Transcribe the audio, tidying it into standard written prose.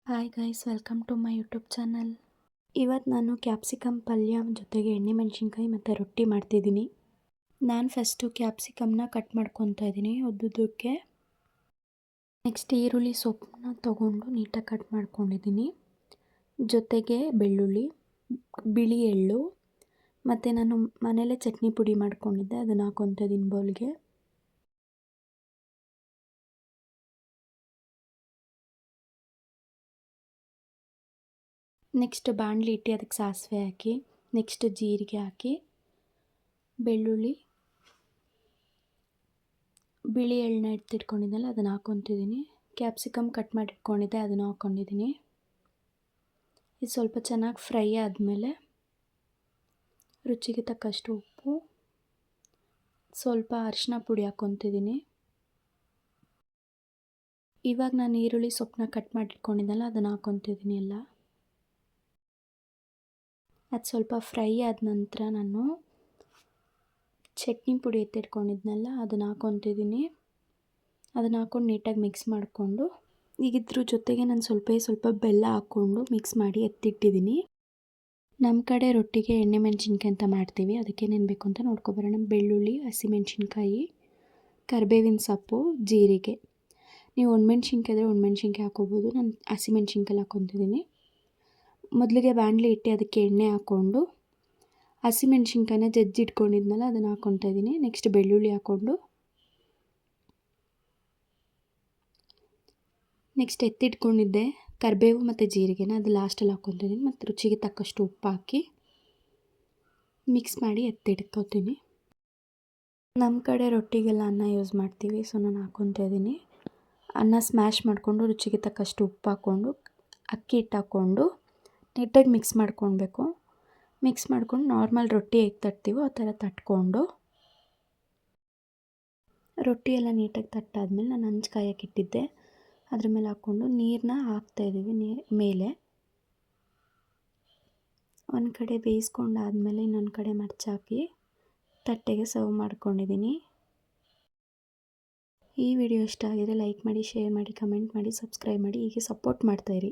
Hi guys, welcome to my YouTube channel. ಇವತ್ತು ನಾನು capsicum ಪಲ್ಯ ಜೊತೆಗೆ ಎಣ್ಣೆ ಮೆಣಸಿನ್ಕಾಯಿ ಮತ್ತು ರೊಟ್ಟಿ ಮಾಡ್ತಿದ್ದೀನಿ. ನಾನು ಫಸ್ಟು ಕ್ಯಾಪ್ಸಿಕಮ್ನ ಕಟ್ ಮಾಡ್ಕೊತಾ ಇದ್ದೀನಿ ಉದ್ದುದಕ್ಕೆ. ನೆಕ್ಸ್ಟ್ ಈರುಳ್ಳಿ ಸೊಪ್ಪನ್ನ ತೊಗೊಂಡು ನೀಟಾಗಿ ಕಟ್ ಮಾಡ್ಕೊಂಡಿದ್ದೀನಿ. ಜೊತೆಗೆ ಬೆಳ್ಳುಳ್ಳಿ, ಬಿಳಿ ಎಳ್ಳು ಮತ್ತು ನಾನು ಮನೆಯಲ್ಲೇ ಚಟ್ನಿ ಪುಡಿ ಮಾಡ್ಕೊಂಡಿದ್ದೆ, ಅದನ್ನು ಹಾಕ್ಕೊತಾ ಇದ್ದೀನಿ ಬೌಲ್ಗೆ. ನೆಕ್ಸ್ಟ್ ಬಾಣಲಿ ಇಟ್ಟು ಅದಕ್ಕೆ ಸಾಸಿವೆ ಹಾಕಿ, ನೆಕ್ಸ್ಟ್ ಜೀರಿಗೆ ಹಾಕಿ, ಬೆಳ್ಳುಳ್ಳಿ, ಬಿಳಿ ಎಳ್ಳನ್ನ ಎತ್ತಿಟ್ಕೊಂಡಿದ್ದೆನಲ್ಲ ಅದನ್ನು ಹಾಕ್ಕೊತಿದ್ದೀನಿ. ಕ್ಯಾಪ್ಸಿಕಮ್ ಕಟ್ ಮಾಡಿ ಇಟ್ಕೊಂಡಿದ್ದೆ, ಅದನ್ನು ಹಾಕ್ಕೊಂಡಿದ್ದೀನಿ. ಇದು ಸ್ವಲ್ಪ ಚೆನ್ನಾಗಿ ಫ್ರೈ ಆದಮೇಲೆ ರುಚಿಗೆ ತಕ್ಕಷ್ಟು ಉಪ್ಪು, ಸ್ವಲ್ಪ ಅರಿಶಿನ ಪುಡಿ ಹಾಕ್ಕೊತಿದ್ದೀನಿ. ಇವಾಗ ನಾನು ಈರುಳ್ಳಿ ಸೊಪ್ಪನ್ನ ಕಟ್ ಮಾಡಿ ಇಟ್ಕೊಂಡಿದ್ದೆನಲ್ಲ ಅದನ್ನು ಹಾಕ್ಕೊತಿದ್ದೀನಿ ಎಲ್ಲ. ಅದು ಸ್ವಲ್ಪ ಫ್ರೈ ಆದ ನಂತರ ನಾನು ಚಟ್ನಿ ಪುಡಿ ಎತ್ತಿಟ್ಕೊಂಡಿದ್ನಲ್ಲ ಅದನ್ನು ಹಾಕ್ಕೊತಿದ್ದೀನಿ. ಅದನ್ನು ಹಾಕ್ಕೊಂಡು ನೀಟಾಗಿ ಮಿಕ್ಸ್ ಮಾಡಿಕೊಂಡು, ಈಗ ಇದ್ರ ಜೊತೆಗೆ ನಾನು ಸ್ವಲ್ಪ ಬೆಲ್ಲ ಹಾಕ್ಕೊಂಡು ಮಿಕ್ಸ್ ಮಾಡಿ ಎತ್ತಿಟ್ಟಿದ್ದೀನಿ. ನಮ್ಮ ಕಡೆ ರೊಟ್ಟಿಗೆ ಎಣ್ಣೆ ಮೆಣಸಿನ್ಕಾಯಿ ಅಂತ ಮಾಡ್ತೀವಿ, ಅದಕ್ಕೆ ಏನೇನು ಬೇಕು ಅಂತ ನೋಡ್ಕೊಬರೋಣ. ಬೆಳ್ಳುಳ್ಳಿ, ಹಸಿಮೆಣ್ಸಿನ್ಕಾಯಿ, ಕರಿಬೇವಿನ ಸೊಪ್ಪು, ಜೀರಿಗೆ. ನೀವು ಒಣಮೆಣ್ಸಿನ್ಕಾಯಿ ಇದ್ದರೆ ಒಣಮೆಣ್ಸಿನ್ಕಾಯಿ ಹಾಕ್ಕೋಬೋದು. ನಾನು ಹಸಿಮೆಣ್ಸಿನ್ಕಾಯಿ ಹಾಕ್ಕೊತಿದ್ದೀನಿ. ಮೊದಲಿಗೆ ಬಾಣಲಿ ಇಟ್ಟು ಅದಕ್ಕೆ ಎಣ್ಣೆ ಹಾಕ್ಕೊಂಡು ಹಸಿಮೆಣ್ಸಿನ್ಕಾಯಿನ ಜಜ್ಜಿಟ್ಕೊಂಡಿದ್ನಲ್ಲ ಅದನ್ನು ಹಾಕ್ಕೊತಾ ಇದ್ದೀನಿ. ನೆಕ್ಸ್ಟ್ ಬೆಳ್ಳುಳ್ಳಿ ಹಾಕ್ಕೊಂಡು, ನೆಕ್ಸ್ಟ್ ಎತ್ತಿಟ್ಕೊಂಡಿದ್ದೆ ಕರಿಬೇವು ಮತ್ತು ಜೀರಿಗೆನ ಅದು ಲಾಸ್ಟಲ್ಲಿ ಹಾಕ್ಕೊತಿದ್ದೀನಿ. ಮತ್ತು ರುಚಿಗೆ ತಕ್ಕಷ್ಟು ಉಪ್ಪು ಹಾಕಿ ಮಿಕ್ಸ್ ಮಾಡಿ ಎತ್ತಿಟ್ಕೊತೀನಿ. ನಮ್ಮ ಕಡೆ ರೊಟ್ಟಿಗೆಲ್ಲ ಅನ್ನ ಯೂಸ್ ಮಾಡ್ತೀವಿ, ಸೊ ನಾನು ಹಾಕ್ಕೊತಾ ಇದ್ದೀನಿ. ಅನ್ನ ಸ್ಮ್ಯಾಶ್ ಮಾಡಿಕೊಂಡು ರುಚಿಗೆ ತಕ್ಕಷ್ಟು ಉಪ್ಪು ಹಾಕ್ಕೊಂಡು ಅಕ್ಕಿ ಹಿಟ್ಟು ಹಾಕ್ಕೊಂಡು ನೀಟಾಗಿ ಮಿಕ್ಸ್ ಮಾಡ್ಕೊಳ್ಬೇಕು. ಮಿಕ್ಸ್ ಮಾಡ್ಕೊಂಡು ನಾರ್ಮಲ್ ರೊಟ್ಟಿ ಹೇಗೆ ತಟ್ತೀವೋ ಆ ಥರ ತಟ್ಕೊಂಡು, ರೊಟ್ಟಿ ಎಲ್ಲ ನೀಟಾಗಿ ತಟ್ಟಾದ್ಮೇಲೆ ನಾನು ಹಂಚು ಕಾಯಕ್ಕೆ ಇಟ್ಟಿದ್ದೆ, ಅದ್ರ ಮೇಲೆ ಹಾಕ್ಕೊಂಡು ನೀರನ್ನ ಹಾಕ್ತಾಯಿದ್ದೀವಿ ಮೇಲೆ. ಒಂದು ಕಡೆ ಬೇಯಿಸ್ಕೊಂಡಾದ್ಮೇಲೆ ಇನ್ನೊಂದು ಕಡೆ ಮಡಚಾಕಿ ತಟ್ಟೆಗೆ ಸರ್ವ್ ಮಾಡ್ಕೊಂಡಿದ್ದೀನಿ. ಈ ವಿಡಿಯೋ ಇಷ್ಟ ಆಗಿದರೆ ಲೈಕ್ ಮಾಡಿ, ಶೇರ್ ಮಾಡಿ, ಕಮೆಂಟ್ ಮಾಡಿ, ಸಬ್ಸ್ಕ್ರೈಬ್ ಮಾಡಿ. ಹೀಗೆ ಸಪೋರ್ಟ್ ಮಾಡ್ತಾಯಿರಿ.